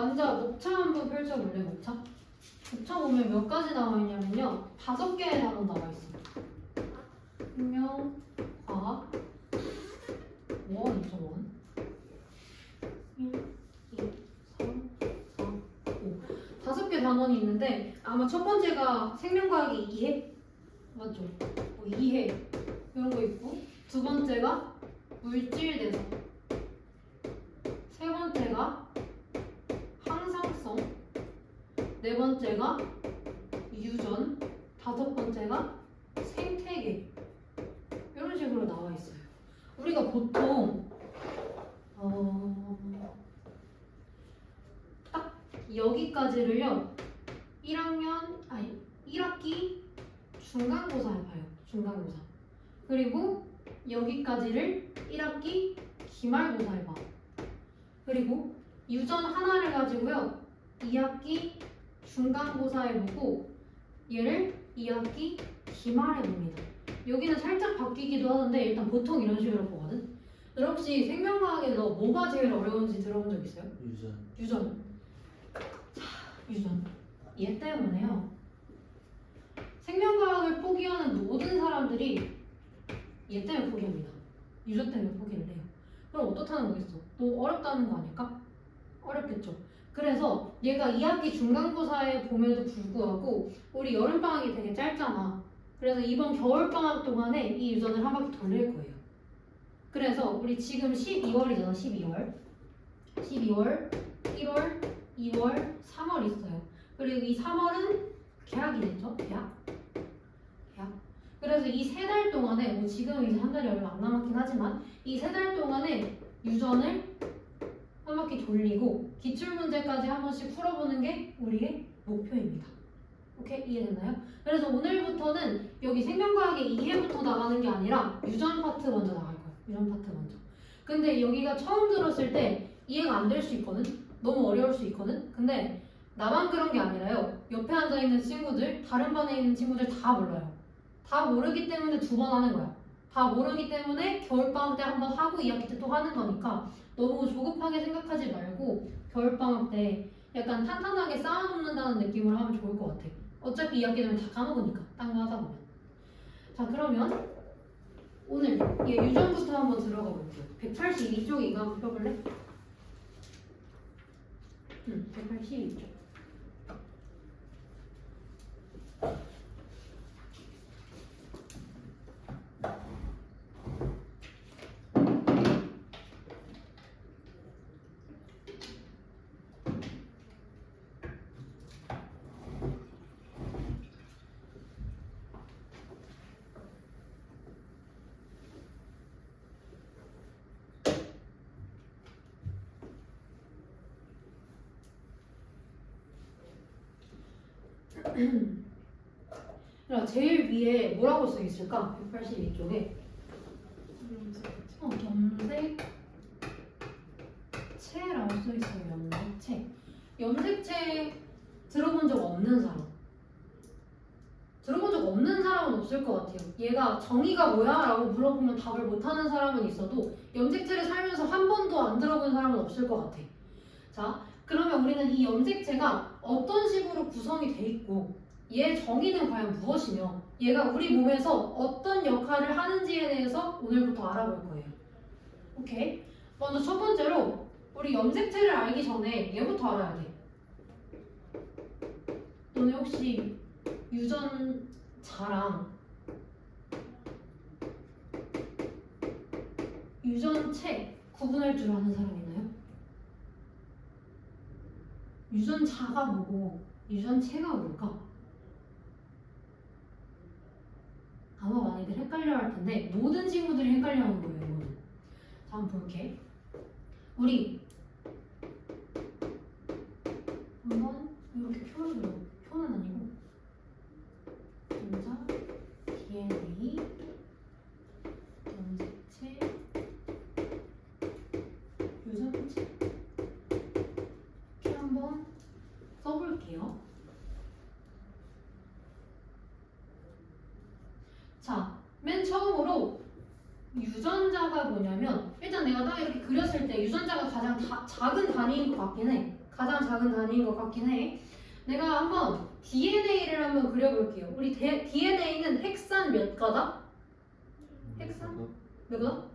먼저 목차 한번 펼쳐볼래, 목차? 목차 보면 몇 가지 나와 있냐면요. 5개의 단원 나와 있어. 생명, 과학, 원이죠, 원. 1, 2, 3, 4, 5. 5개 단원이 있는데 아마 첫 번째가 생명과학이 이해? 맞죠? 이해 이런 거 있고, 두 번째가 물질 대성, 세 번째가 항상성, 네 번째가 유전, 다섯 번째가 생태계. 이런 식으로 나와 있어요. 우리가 보통 딱 여기까지를요 1학기 중간고사에 봐요. 중간고사. 그리고 여기까지를 1학기 기말고사에 봐. 그리고 유전 하나를 가지고요 2학기 중간고사에 보고 얘를 2학기 기말에 봅니다. 여기는 살짝 바뀌기도 하는데 일단 보통 이런 식으로 보거든. 너 혹시 생명과학에서 뭐가 제일 어려운지 들어본 적 있어요? 유전. 유전. 얘 때문에요. 생명과학을 포기하는 모든 사람들이 얘 때문에 포기합니다. 유전 때문에 포기를 해요. 그럼 어떻다는 거겠어? 너무 어렵다는 거 아닐까? 어렵겠죠. 그래서 얘가 2학기 중간고사에 봄에도 불구하고 우리 여름방학이 되게 짧잖아. 그래서 이번 겨울방학 동안에 이 유전을 한 바퀴 돌릴 거예요. 그래서 우리 지금 12월이잖아. 12월, 1월, 2월, 3월 있어요. 그리고 이 3월은 개학이겠죠? 개학. 그래서 이 3달 동안에 지금 이제 한 달이 얼마 안 남았긴 하지만 이 3달 동안에 유전을 한 바퀴 돌리고 기출문제까지 한 번씩 풀어보는 게 우리의 목표입니다. 오케이? 이해됐나요? 그래서 오늘부터는 여기 생명과학의 이해부터 나가는 게 아니라 유전 파트 먼저 나갈 거예요. 유전 파트 먼저. 근데 여기가 처음 들었을 때 이해가 안 될 수 있거든? 너무 어려울 수 있거든? 근데 나만 그런 게 아니라요. 옆에 앉아있는 친구들, 다른 반에 있는 친구들 다 몰라요. 다 모르기 때문에 2번 하는 거야. 다 모르기 때문에 겨울방학 때 한 번 하고 2학기 때 또 하는 거니까 너무 조급하게 생각하지 말고 겨울방학 때 약간 탄탄하게 쌓아놓는다는 느낌으로 하면 좋을 것 같아. 어차피 2학기 되면 다 까먹으니까 딴 거 하다 보면. 자, 그러면 오늘 얘 유전부터 한번 들어가 볼게요. 182쪽 이거 한번 펴볼래? 182쪽. 자, 제일 위에 뭐라고 써 있을까? 182쪽에 염색체라고 써 있어요. 염색체. 염색체 들어본 적 없는 사람. 들어본 적 없는 사람은 없을 것 같아요. 얘가 정의가 뭐야? 라고 물어보면 답을 못하는 사람은 있어도 염색체를 살면서 한 번도 안 들어본 사람은 없을 것 같아. 자, 그러면 우리는 이 염색체가 어떤 식으로 구성이 돼 있고 얘의 정의는 과연 무엇이며 얘가 우리 몸에서 어떤 역할을 하는지에 대해서 오늘부터 알아볼 거예요. 오케이? 먼저 첫 번째로 우리 염색체를 알기 전에 얘부터 알아야 돼. 너네 혹시 유전자랑 유전체 구분할 줄 아는 사람 있나요? 유전자가 뭐고 유전체가 뭘까? 아마 많이들 헷갈려 할 텐데 모든 친구들이 헷갈려 하는 거예요, 이거는. 자, 한번 볼게. 우리 한번 이렇게 표현을, 표는 아니고 유전자, DNA, 염색체, 유전체 이렇게 한번 써볼게요. 자, 맨 처음으로 유전자가 뭐냐면 일단 내가 딱 이렇게 그렸을 때 유전자가 가장 작은 단위인 것 같긴 해. 가장 작은 단위인 것 같긴 해. 내가 한번 DNA를 한번 그려볼게요. 우리 DNA는 핵산 몇 가닥? 핵산? 몇 가닥?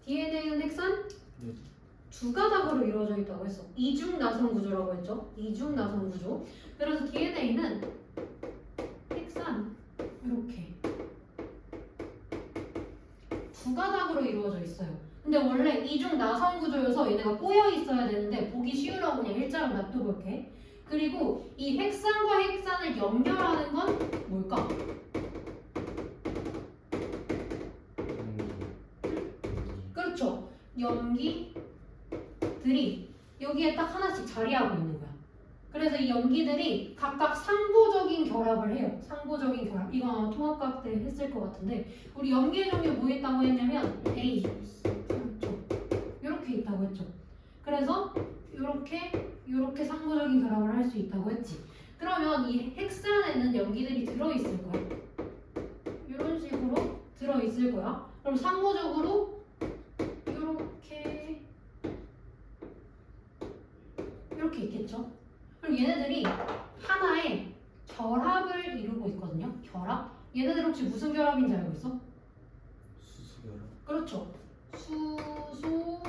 DNA는 핵산 두 가닥으로 이루어져 있다고 했어. 이중 나선 구조라고 했죠. 이중 나선 구조. 그래서 DNA는 핵산 이렇게 두 가닥으로 이루어져 있어요. 근데 원래 이중 나선 구조여서 얘네가 꼬여 있어야 되는데 보기 쉬우라고 그냥 일자로 놔둬볼게. 그리고 이 핵산과 핵산을 연결하는 건 뭘까? 그렇죠. 염기들이 여기에 딱 하나씩 자리하고 있는 거야. 그래서 이 염기들이 각각 상보적인 결합을 해요. 상보적인 결합. 이거 아마 통합과학 때 했을 것 같은데 우리 염기의 종류 뭐 있다고 했냐면 A. 그렇죠. 이렇게 있다고 했죠. 그래서 이렇게 상보적인 결합을 할 수 있다고 했지. 그러면 이 핵산에는 염기들이 들어있을 거야. 이런 식으로 들어있을 거야. 그럼 상보적으로 이렇게 있겠죠. 그럼 얘네들이 하나의 결합을 이루고 있거든요. 결합. 얘네들 혹시 무슨 결합인지 알고 있어? 수소 결합. 그렇죠. 수소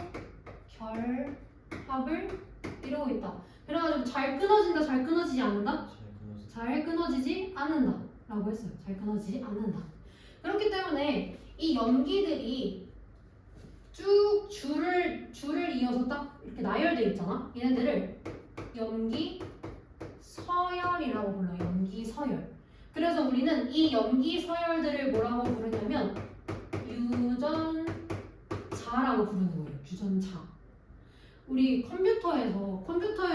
결합을 이루고 있다. 그래가지고 잘 끊어진다, 잘 끊어지지 않는다? 잘 끊어지지 않는다 라고 했어요. 잘 끊어지지 않는다. 그렇기 때문에 이 염기들이 쭉 줄을 이어서 딱 이렇게 나열되어 있잖아. 얘네들을 염기 서열이라고 불러요. 염기 서열. 그래서 우리는 이 염기 서열들을 뭐라고 부르냐면 유전자라고 부르는 거예요. 유전자. 우리 컴퓨터의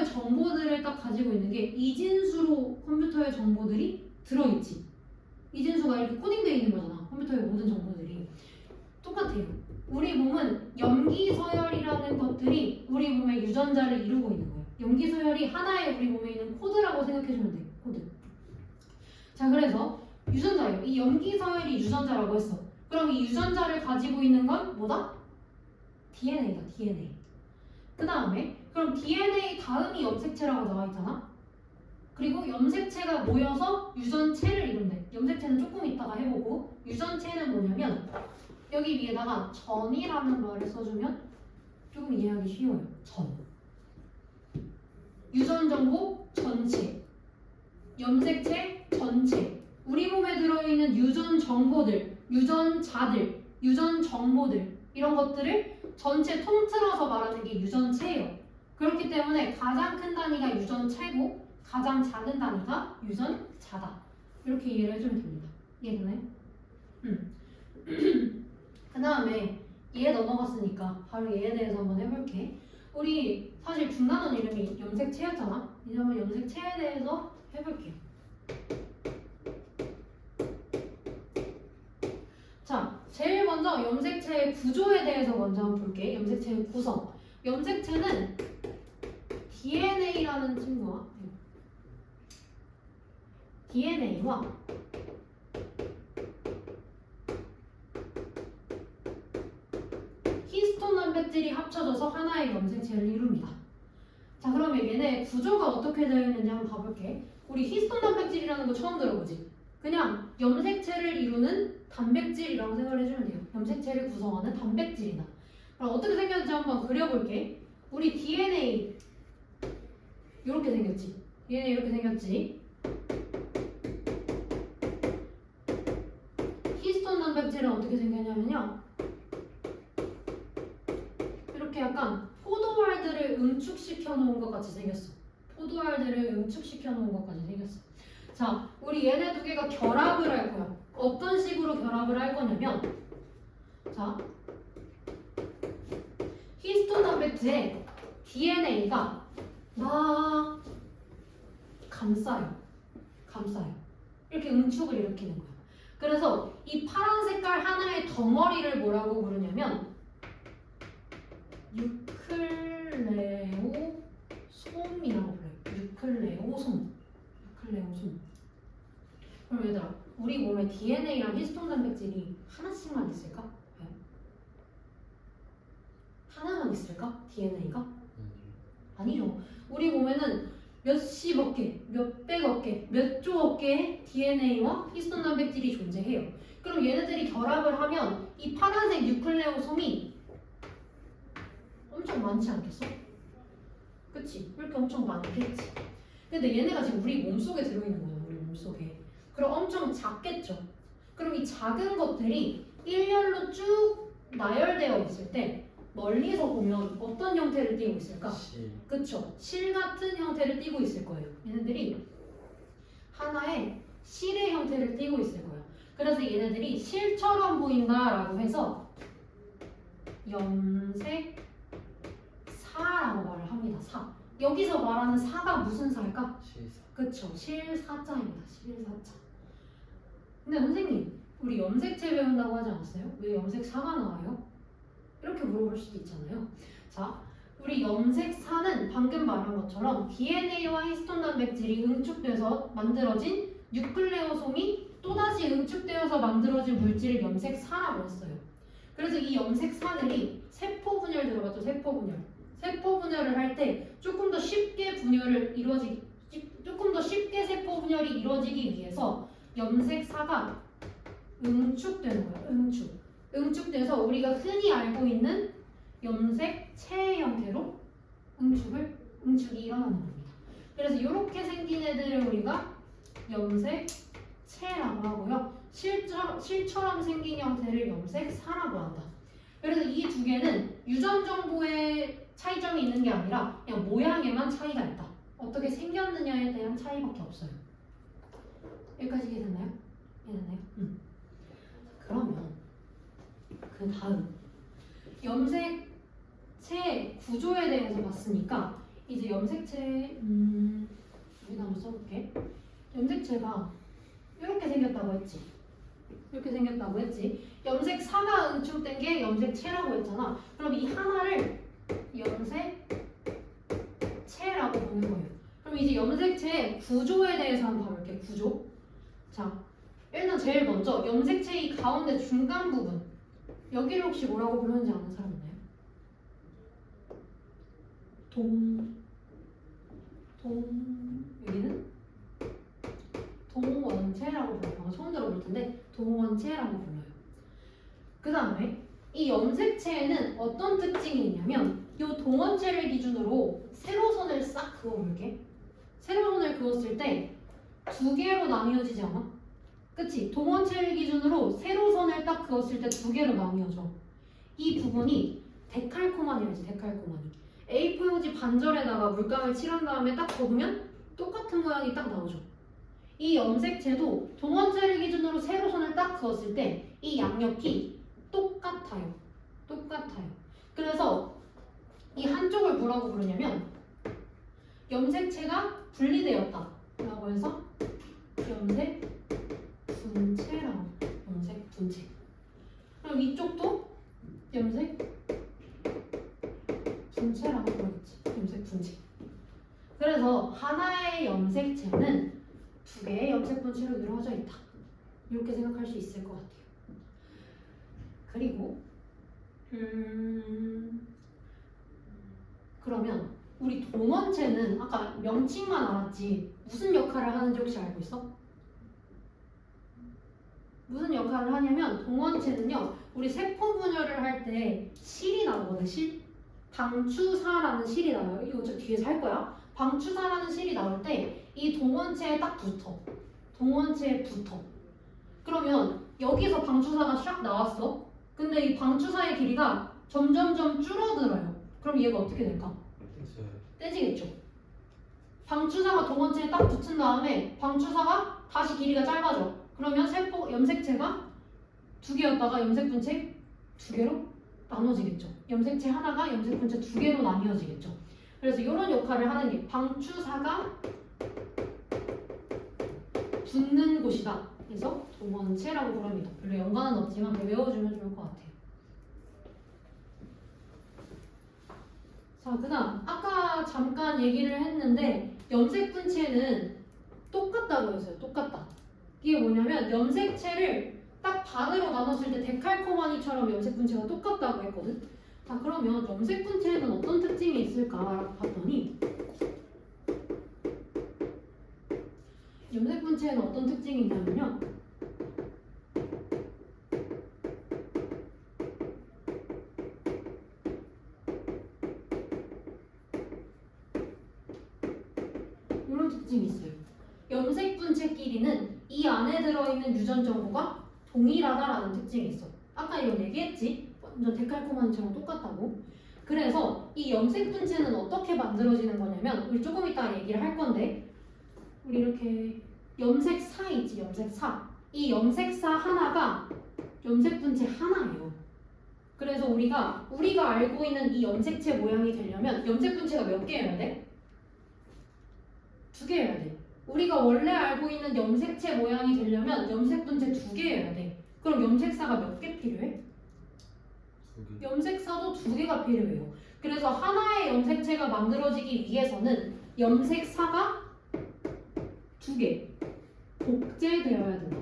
정보들을 딱 가지고 있는 게 이진수로 컴퓨터의 정보들이 들어있지. 이진수가 이렇게 코딩되어 있는 거잖아. 컴퓨터의 모든 정보들이. 똑같아요. 우리 몸은 염기서열이라는 것들이 우리 몸의 유전자를 이루고 있는 거예요. 염기서열이 하나의 우리 몸에 있는 코드라고 생각해주면 돼요. 코드. 자, 그래서 유전자예요. 이 염기서열이 유전자라고 했어. 그럼 이 유전자를 가지고 있는 건 뭐다? DNA다. DNA. 그 다음에 그럼 DNA 다음이 염색체라고 나와 있잖아. 그리고 염색체가 모여서 유전체를 이룬대. 염색체는 조금 이따가 해보고 유전체는 뭐냐면 여기 위에다가 전이라는 말을 써주면 조금 이해하기 쉬워요. 전. 유전 정보 전체. 염색체 전체. 우리 몸에 들어있는 유전 정보들, 유전자들, 유전 정보들 이런 것들을 전체 통틀어서 말하는 게 유전체예요. 그렇기 때문에 가장 큰 단위가 유전체고 가장 작은 단위가 유전자다. 이렇게 이해를 해주면 됩니다. 이해되나요? 그 다음에 얘 넘어갔으니까 바로 얘에 대해서 한번 해볼게. 우리 사실 중단원 이름이 염색체였잖아. 이제 한번 염색체에 대해서 해볼게요. 자, 제일 먼저 염색체의 구조에 대해서 먼저 한번 볼게. 염색체의 구성. 염색체는 DNA라는 친구와 히스톤 단백질이 합쳐져서 하나의 염색체를 이룹니다. 자, 그러면 얘네 구조가 어떻게 되어 있는지 한번 봐볼게. 우리 히스톤 단백질이라는 거 처음 들어보지? 그냥 염색체를 이루는 단백질이라고 생각을 해주면 돼요. 염색체를 구성하는 단백질이다. 그럼 어떻게 생겼는지 한번 그려볼게. 우리 DNA 이렇게 생겼지? DNA 이렇게 생겼지? 히스톤 단백질은 어떻게 생겼냐면요. 이렇게 약간 포도알들을 응축시켜 놓은 것 같이 생겼어. 포도알들을 응축시켜 놓은 것 같이 생겼어. 자, 우리 얘네 두 개가 결합을 할 거야. 어떤 식으로 결합을 할 거냐면, 자, 히스톤 단백질에 DNA가 막 감싸요. 이렇게 응축을 일으키는 거야. 그래서 이 파란 색깔 하나의 덩어리를 뭐라고 부르냐면 유클레오솜이라고 불러요. 유클레오솜. 그럼 얘들아, 우리 몸에 DNA랑 히스톤 단백질이 하나씩만 있을까? 하나만 있을까? 있을까? DNA가? 아니. 아니죠. 우리 몸에는 몇십억 개, 몇백억 개, 몇 조억 개의 DNA와 히스톤 단백질이 존재해요. 그럼 얘네들이 결합을 하면 이 파란색 뉴클레오솜이 엄청 많지 않겠어? 그치? 이렇게 엄청 많겠지. 근데 얘네가 지금 우리 몸속에 들어있는 거야, 우리 몸속에. 그럼 엄청 작겠죠? 그럼 이 작은 것들이 일렬로 쭉 나열되어 있을 때 멀리서 보면 어떤 형태를 띠고 있을까? 실. 그쵸? 실 같은 형태를 띠고 있을 거예요. 얘네들이 하나의 실의 형태를 띠고 있을 거예요. 그래서 얘네들이 실처럼 보인다라고 해서 염색사라고 말을 합니다. 사. 여기서 말하는 사가 무슨 사일까? 실사. 그쵸? 실사자입니다. 실사자. 근데 선생님, 우리 염색체 배운다고 하지 않았어요? 왜 염색사가 나와요? 이렇게 물어볼 수도 있잖아요. 자, 우리 염색사는 방금 말한 것처럼 DNA와 히스톤 단백질이 응축돼서 만들어진 뉴클레오솜이 또다시 응축되어서 만들어진 물질을 염색사라고 했어요. 그래서 이 염색사들이 세포 분열 들어갔죠. 세포 분열. 세포 분열을 할 때 조금 더 쉽게 조금 더 쉽게 세포 분열이 이루어지기 위해서 염색사가 응축되는 거예요. 응축돼서 우리가 흔히 알고 있는 염색체의 형태로 응축이 일어나는 겁니다. 그래서 이렇게 생긴 애들을 우리가 염색체라고 하고요. 실처럼 생긴 형태를 염색사라고 한다. 그래서 이 두 개는 유전 정보에 차이점이 있는 게 아니라 그냥 모양에만 차이가 있다. 어떻게 생겼느냐에 대한 차이밖에 없어요. 여기까지 이해됐나요? 이해됐나요? 그러면 그 다음 염색체 구조에 대해서 봤으니까 이제 염색체 여기다 한번 써볼게. 염색체가 이렇게 생겼다고 했지. 이렇게 생겼다고 했지. 염색사가 응축된 게 염색체라고 했잖아. 그럼 이 하나를 염색체라고 보는 거예요. 그럼 이제 염색체의 구조에 대해서 한번 봐볼게. 구조. 자, 일단 제일 먼저 염색체 이 가운데 중간 부분 여기를 혹시 뭐라고 부르는지 아는 사람 있나요? 여기는 동원체라고 불러요. 처음 들어볼 텐데 동원체라고 불러요. 그 다음에 이 염색체에는 어떤 특징이 있냐면 이 동원체를 기준으로 세로선을 싹 그어볼게. 세로선을 그었을 때 두 개로 나뉘어지지 않아? 그치? 동원체를 기준으로 세로선을 딱 그었을 때 두 개로 나뉘어져. 이 부분이 데칼코마니라지. 데칼코마니. A4 용지 반절에다가 물감을 칠한 다음에 딱 접으면 똑같은 모양이 딱 나오죠. 이 염색체도 동원체를 기준으로 세로선을 딱 그었을 때 이 양옆이 똑같아요. 그래서 이 한쪽을 뭐라고 부르냐면 염색체가 분리되었다 라고 해서 염색분체라고. 염색분체. 그럼 이쪽도 염색분체라고 부르겠지. 염색분체. 그래서 하나의 염색체는 두 개의 염색분체로 이루어져 있다. 이렇게 생각할 수 있을 것 같아요. 그리고 그러면 우리 동원체는 아까 명칭만 알았지 무슨 역할을 하는지 혹시 알고 있어? 무슨 역할을 하냐면 동원체는요 우리 세포 분열을 할 때 실이 나오거든. 실. 방추사라는 실이 나와요. 이거 저 뒤에서 할 거야. 방추사라는 실이 나올 때 이 동원체에 딱 붙어. 동원체에 붙어. 그러면 여기서 방추사가 샥 나왔어. 근데 이 방추사의 길이가 점점점 줄어들어요. 그럼 얘가 어떻게 될까? 떼지겠죠. 방추사가 동원체에 딱 붙은 다음에 방추사가 다시 길이가 짧아져. 그러면 염색체가 두 개였다가 염색분체 두 개로 나눠지겠죠. 염색체 하나가 염색분체 두 개로 나뉘어지겠죠. 그래서 이런 역할을 하는 게 방추사가 붙는 곳이다. 그래서 동원체라고 부릅니다. 별로 연관은 없지만 외워주면 좋을 것 같아요. 자, 그다음 아까 잠깐 얘기를 했는데 염색분체는 똑같다고 했어요. 똑같다. 이게 뭐냐면 염색체를 딱 반으로 나눴을 때 데칼코마니처럼 염색분체가 똑같다고 했거든. 자, 그러면 염색 분체에는 어떤 특징이 있을까 봤더니 염색 분체에는 어떤 특징이 있냐면요. 이런 특징이 있어요. 염색 분체끼리는 이 안에 들어있는 유전 정보가 동일하다라는 특징이 있어. 아까 이거 얘기했지? 완전 데칼코마니처럼 똑같다고. 그래서 이 염색 분체는 어떻게 만들어지는 거냐면 우리 조금 이따 얘기를 할 건데 우리 이렇게 염색사 있지, 염색사. 이 염색사 하나가 염색 분체 하나예요. 그래서 우리가 알고 있는 이 염색체 모양이 되려면 염색 분체가 몇 개여야 돼? 2개여야 돼. 우리가 원래 알고 있는 염색체 모양이 되려면 염색 분체 2개여야 돼. 그럼 염색사가 몇 개 필요해? 2개. 염색사도 2개가 필요해요. 그래서 하나의 염색체가 만들어지기 위해서는 염색사가 2개 복제되어야 된다.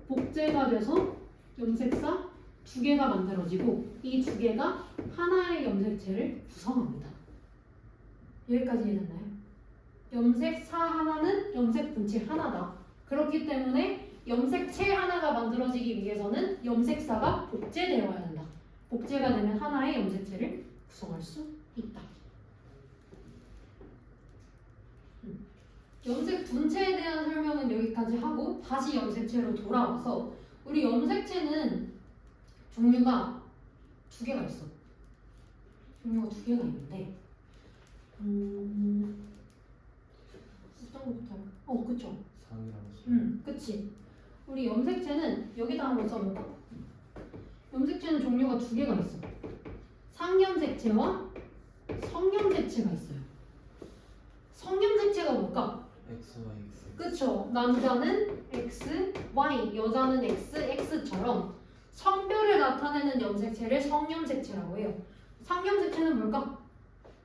복제가 돼서 염색사 2개가 만들어지고 이 2개가 하나의 염색체를 구성합니다. 여기까지 이해됐나요? 염색사 하나는 염색 분체 하나다. 그렇기 때문에 염색체 하나가 만들어지기 위해서는 염색사가 복제되어야 된다. 복제가 되면 하나의 염색체를 구성할 수 있다. 염색 분체에 대한 설명은 여기까지 하고 다시 염색체로 돌아와서 우리 염색체는 종류가 2개가 있어. 종류가 2개가 있는데 어떤 것부터? 그쵸. 상이라고 써. 그치. 우리 염색체는 여기다 한번 써볼까? 염색체는 종류가 2개가 있어. 상염색체와 성염색체가 있어요. 성염색체가 뭘까? X, Y, X. 그쵸. 남자는 X, Y, 여자는 X, X처럼 성별을 나타내는 염색체를 성염색체라고 해요. 상염색체는 뭘까?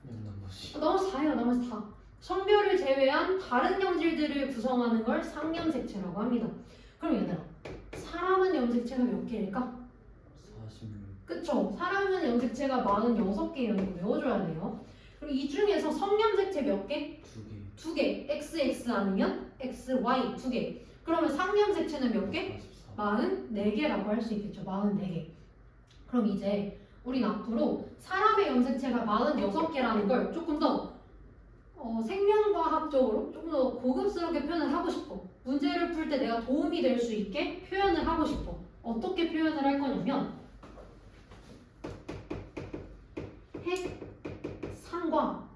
나머지. 나머지 다예요. 나머지 다. 성별을 제외한 다른 염질들을 구성하는 걸 상염색체라고 합니다. 그럼 얘들아, 사람은 염색체가 몇 개일까? 46. 그쵸? 사람은 염색체가 46개예요. 이거 외워줘야 돼요. 그리고 이 중에서 성염색체 몇 개? 2개. 2개. XX 아니면 XY 2개. 그러면 상염색체는 몇 개? 44. 44개라고 할 수 있겠죠. 44개. 그럼 이제 우린 앞으로 사람의 염색체가 46개라는 걸 조금 더 생명과학적으로 조금 더 고급스럽게 표현을 하고 싶어. 문제를 풀 때 내가 도움이 될 수 있게 표현을 하고 싶어. 어떻게 표현을 할 거냐면 핵상과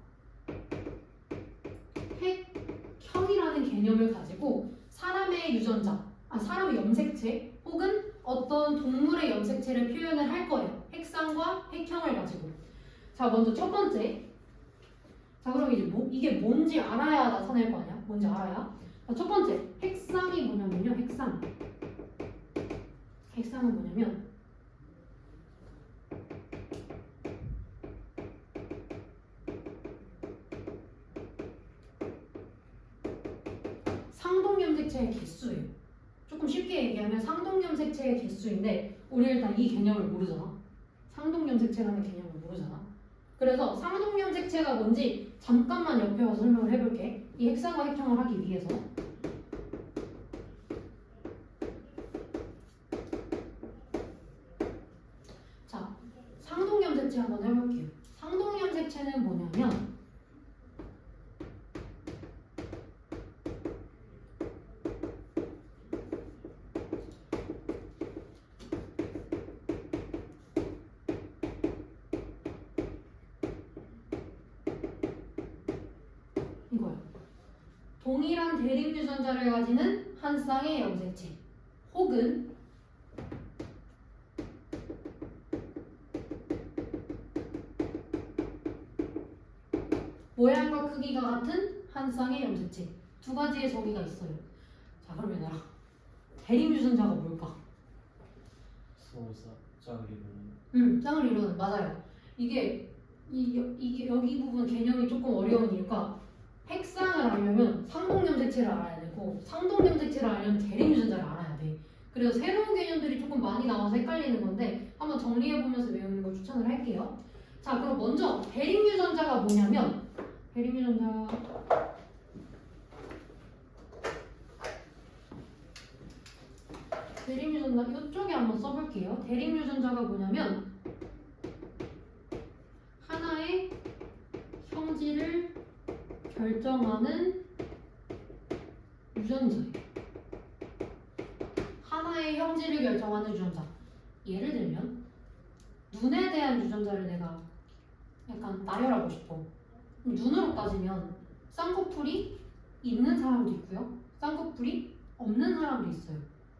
핵형이라는 개념을 가지고 사람의 유전자, 사람의 염색체 혹은 어떤 동물의 염색체를 표현을 할 거예요. 핵상과 핵형을 가지고. 자, 먼저 첫 번째. 자, 그럼 이제 이게 뭔지 알아야 나타낼 거 아니야? 뭔지 알아야. 자, 첫 번째, 핵상이 뭐냐면요. 핵상. 핵상은 뭐냐면 상동염색체의 개수예요. 조금 쉽게 얘기하면 상동염색체의 개수인데 우리 일단 이 개념을 모르잖아. 상동염색체라는 개념을 모르잖아. 그래서 상동염색체가 뭔지 잠깐만 옆에 와서 설명을 해볼게. 이 핵상과 핵형을 하기 위해서. 자, 상동염색체 한번 해볼게요. 상동염색체는 뭐냐면 이거야. 동일한 대립 유전자를 가지는 한 쌍의 염색체 혹은 모양과 크기가 같은 한 쌍의 염색체. 2가지의 저기가 있어요. 자, 그럼 얘들아, 대립 유전자가 뭘까? 서로 짝을 이루는. 짝을 이루는. 맞아요. 이게 여기 부분 개념이 조금 어려운 이유가 핵상을 알려면 상동염색체를 알아야 되고 상동염색체를 알려면 대립 유전자를 알아야 돼. 그래서 새로운 개념들이 조금 많이 나와서 헷갈리는 건데 한번 정리해보면서 외우는 거 걸 추천을 할게요. 자, 그럼 먼저 대립유전자가 뭐냐면 대립유전자 이쪽에 한번 써볼게요. 대립유전자가 뭐냐면 하나의 형질을 결정하는 유전자예요. 하나의 형질을 결정하는 유전자. 예를 들면 눈에 대한 유전자를 내가 약간 나열하고 싶어. 그럼 눈으로 따지면 쌍꺼풀이 있는 사람도 있고요. 쌍꺼풀이 없는 사람도 있어요.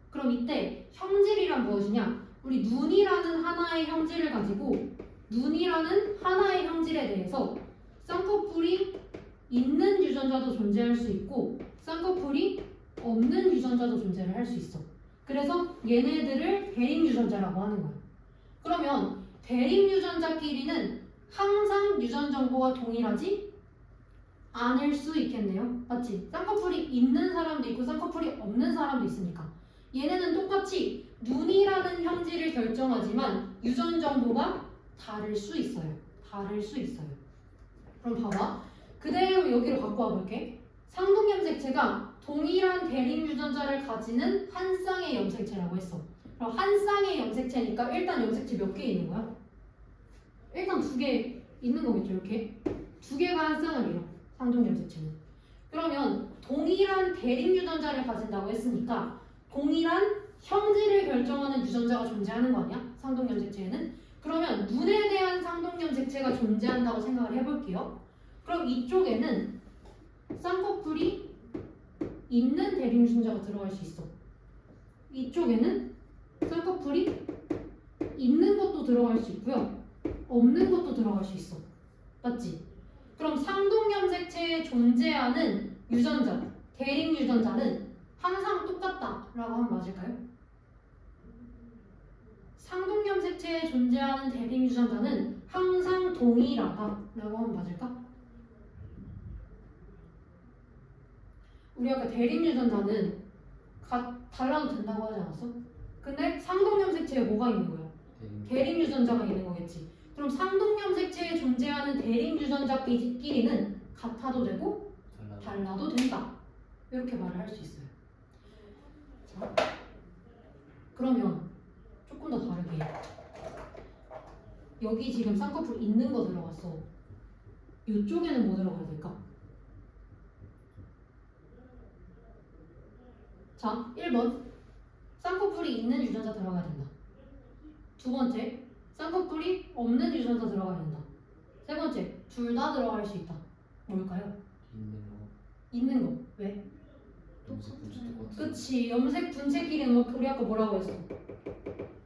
그럼 이때 형질이란 무엇이냐? 우리 눈이라는 하나의 형질을 가지고 눈이라는 하나의 형질에 대해서 쌍꺼풀이 있는 유전자도 존재할 수 있고 쌍꺼풀이 없는 유전자도 존재를 할 수 있어. 그래서 얘네들을 대립유전자라고 하는 거야. 그러면 대립유전자끼리는 항상 유전 정보가 동일하지 않을 수 있겠네요. 맞지? 쌍꺼풀이 있는 사람도 있고 쌍꺼풀이 없는 사람도 있으니까 얘네는 똑같이 눈이라는 형질을 결정하지만 유전 정보가 다를 수 있어요. 그럼 봐봐. 그대로 여기로 갖고 와볼게. 상동염색체가 동일한 대립유전자를 가지는 한 쌍의 염색체라고 했어. 그럼 한 쌍의 염색체니까 일단 염색체 몇 개 있는 거야? 일단 2개 있는 거겠죠. 이렇게 2개가 한 쌍을 이뤄. 상동염색체는. 그러면 동일한 대립유전자를 가진다고 했으니까 동일한 형질을 결정하는 유전자가 존재하는 거 아니야? 상동염색체에는. 그러면 눈에 대한 상동염색체가 존재한다고 생각을 해볼게요. 그럼 이쪽에는 쌍꺼풀이 있는 대립유전자가 들어갈 수 있어. 이쪽에는 쌍꺼풀이 있는 것도 들어갈 수 있고요. 없는 것도 들어갈 수 있어. 맞지? 그럼 상동염색체에 존재하는 유전자, 대립유전자는 항상 똑같다라고 하면 맞을까요? 상동염색체에 존재하는 대립유전자는 항상 동일하다라고 하면 맞을까? 우리 아까 대립유전자는 달라도 된다고 하지 않았어? 근데 상동염색체에 뭐가 있는 거야? 대립유전자가 있는 거겠지. 그럼 상동염색체에 존재하는 대립유전자끼리는 같아도 되고 달라도 된다. 이렇게 말을 할 수 있어요. 자, 그러면 조금 더 다르게 여기 지금 쌍꺼풀 있는 거 들어갔어. 이쪽에는 뭐 들어가야 될까? 자, 1번 쌍꺼풀이 있는 유전자 들어가야 된다. 2번째 쌍꺼풀이 없는 유전자 들어가야 된다. 3번째 둘 다 들어갈 수 있다. 뭘까요? 있는 거. 왜? 염색 분체 똑같아. 그치. 염색 분체끼리는 우리 아까 뭐라고 했어?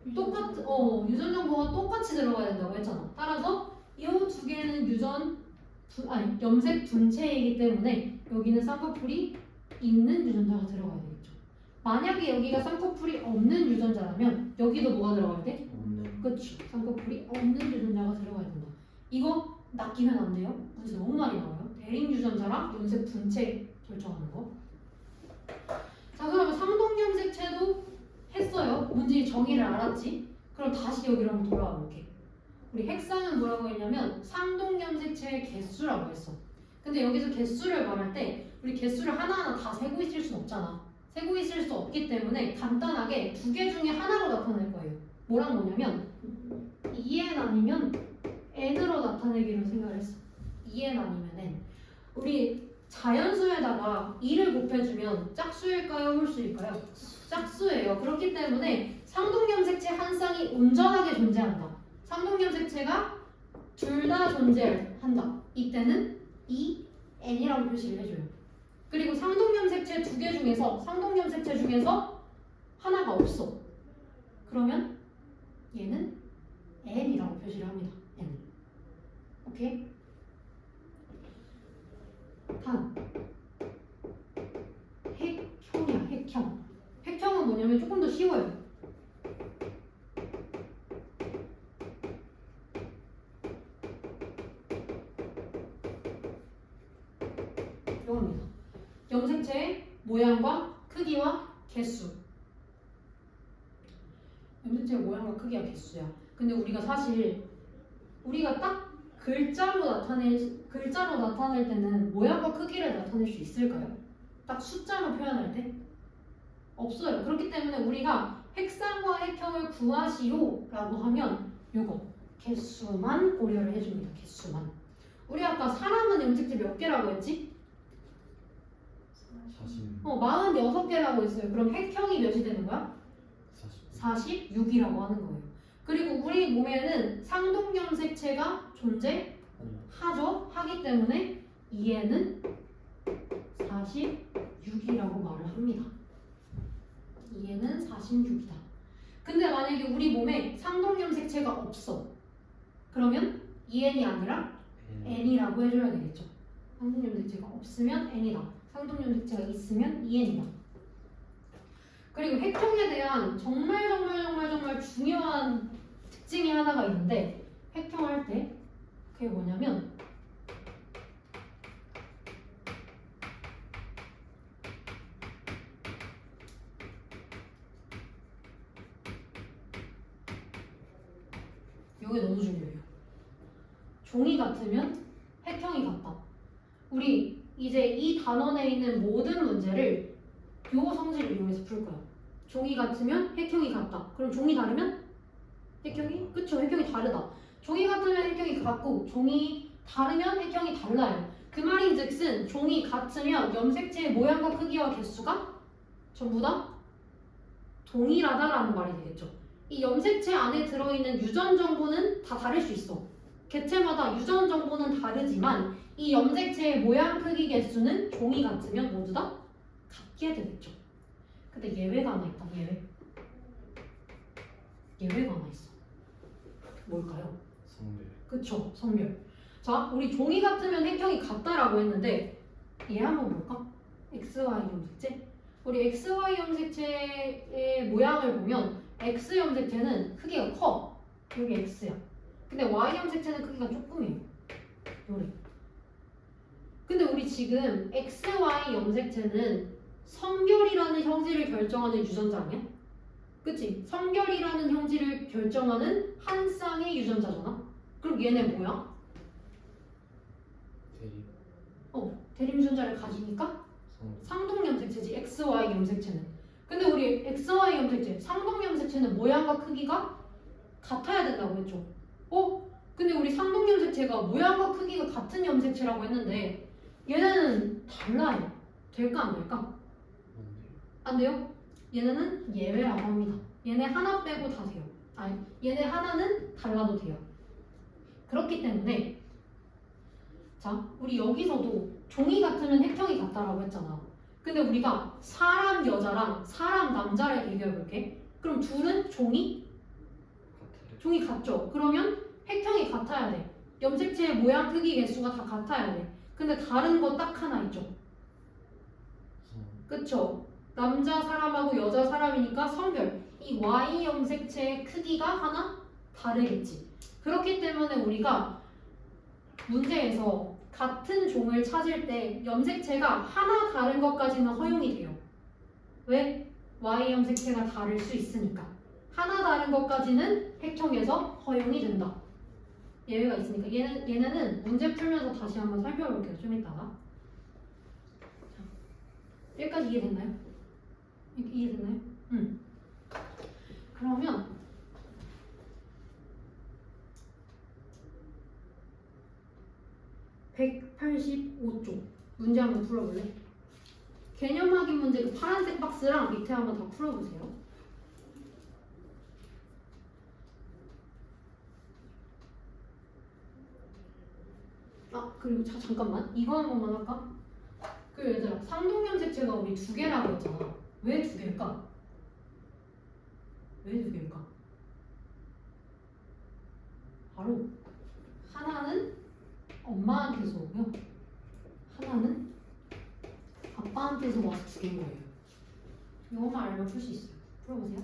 유전 정보가 똑같이 들어가야 된다고 했잖아. 따라서 이 2개는 염색 분체이기 때문에 여기는 쌍꺼풀이 있는 유전자가 들어가야 되겠죠. 만약에 여기가 쌍꺼풀이 없는 유전자라면 여기도 뭐가 들어가야 돼? 없는. 그치. 쌍꺼풀이 없는 유전자가 들어가야 된다. 이거 낚이면 안 돼요. 문제 너무 많이 나와요. 대립유전자랑 염색 분체 결정하는 거. 자, 그러면 상동염색체도 했어요. 문제의 정의를 알았지? 그럼 다시 여기로 한번 돌아와 볼게. 우리 핵상은 뭐라고 했냐면 상동염색체의 개수라고 했어. 근데 여기서 개수를 말할 때 우리 개수를 하나하나 다 세고 있을 순 없잖아. 세고 있을 수 없기 때문에 간단하게 2개 중에 하나로 나타낼 거예요. 뭐랑 뭐냐면 2n 아니면 n으로 나타내기로 생각을 했어. 2n 아니면 n. 우리 자연수에다가 2를 곱해주면 짝수일까요? 홀수일까요? 짝수예요. 그렇기 때문에 상동염색체 한 쌍이 온전하게 존재한다. 상동염색체가 둘 다 존재한다. 이때는 2n이라고 표시를 해줘요. 그리고 상동염색체 2개 중에서 상동염색체 중에서 하나가 없어. 그러면 얘는 n이라고 표시를 합니다. n. 오케이? 다음 핵형이야. 핵형. 핵형은 뭐냐면 조금 더 쉬워요. 이겁니다. 염색체의 모양과 크기와 개수. 염색체의 모양과 크기와 개수야. 근데 우리가 사실 우리가 딱 글자로 나타낼 때는 모양과 크기를 나타낼 수 있을까요? 딱 숫자로 표현할 때? 없어요. 그렇기 때문에 우리가 핵상과 핵형을 구하시오라고 하면 요거 개수만 고려를 해줍니다. 개수만. 우리 아까 사람은 염색체 몇 개라고 했지? 40 46개라고 했어요. 그럼 핵형이 몇이 되는 거야? 40 46이라고 하는 거예요. 그리고 우리 몸에는 상동염색체가 존재하죠. 하기 때문에 얘는 46이라고 말을 합니다. 얘는 46이다. 근데 만약에 우리 몸에 상동염색체가 없어. 그러면 EN이 아니라 N이라고 해줘야 되겠죠. 상동염색체가 없으면 N이다. 상동염색체가 있으면 EN이다. 그리고 핵형에 대한 정말 중요한 특징이 하나가 있는데 핵형할 때 그게 뭐냐면 이게 너무 중요해요. 종이 같으면 핵형이 같다. 우리 이제 이 단원에 있는 모든 문제를 요 성질을 이용해서 풀 거야. 종이 같으면 핵형이 같다. 그럼 종이 다르면 핵형이? 그쵸, 핵형이 다르다. 종이 같으면 핵형이 같고 종이 다르면 핵형이 달라요. 그 말인즉슨 종이 같으면 염색체의 모양과 크기와 개수가 전부 다 동일하다라는 말이 되겠죠. 이 염색체 안에 들어있는 유전 정보는 다 다를 수 있어. 개체마다 유전 정보는 다르지만 이 염색체의 모양, 크기, 개수는 종이 같으면 모두 다 같게 되겠죠. 근데 예외가 하나 있다. 예외가 하나 있어. 뭘까요? 성별 그쵸, 성별. 자, 우리 종이 같으면 핵형이 같다라고 했는데 얘 한번 볼까? XY 염색체. 우리 XY 염색체의 모양을 보면 X 염색체는 크기가 커. 여기 X야. 근데 Y 염색체는 크기가 조금이에요. 요래. 근데 우리 지금 XY 염색체는 성별이라는 형질을 결정하는 유전자 아니야? 그치? 성별이라는 형질을 결정하는 한 쌍의 유전자잖아? 그럼 얘네 뭐야? 대립 대립 유전자를 가지니까 상동 염색체지. XY 염색체는. 근데 우리 XY 염색체, 상동 염색체는 모양과 크기가 같아야 된다고 했죠. 근데 우리 상동 염색체가 모양과 크기가 같은 염색체라고 했는데 얘네는 달라요. 될까 안 될까? 안 돼요? 얘네는 예외라고 합니다. 얘네 하나 빼고 다 돼요. 아니, 얘네 하나는 달라도 돼요. 그렇기 때문에 자, 우리 여기서도 종이 같으면 핵형이 같다라고 했잖아. 근데 우리가 사람 여자랑 사람 남자를 비교해 볼게. 그럼 둘은 종이 같죠? 그러면 핵형이 같아야 돼. 염색체의 모양, 크기, 개수가 다 같아야 돼. 근데 다른 거 딱 하나 있죠. 그쵸? 남자 사람하고 여자 사람이니까 성별. 이 Y 염색체의 크기가 하나 다르겠지. 그렇기 때문에 우리가 문제에서 같은 종을 찾을 때 염색체가 하나 다른 것까지는 허용이 돼요. 왜? Y 염색체가 다를 수 있으니까. 하나 다른 것까지는 핵형에서 허용이 된다. 예외가 있으니까. 얘네는 문제 풀면서 다시 한번 살펴볼게요. 좀 이따가. 자, 여기까지 이해됐나요? 이해됐나요? 응. 그러면 185쪽 문제 한번 풀어볼래? 개념 확인 문제 그 파란색 박스랑 밑에 한번 다 풀어보세요. 그리고 잠깐만 이거 한 번만 할까? 얘들아 상동염색체가 우리 두 개라고 했잖아. 왜 두 개일까? 왜 두 개일까? 바로 하나는 엄마한테서 오며 하나는 아빠한테서 와서 두 개인 거예요. 이것만 알면 풀 수 있어요. 풀어보세요.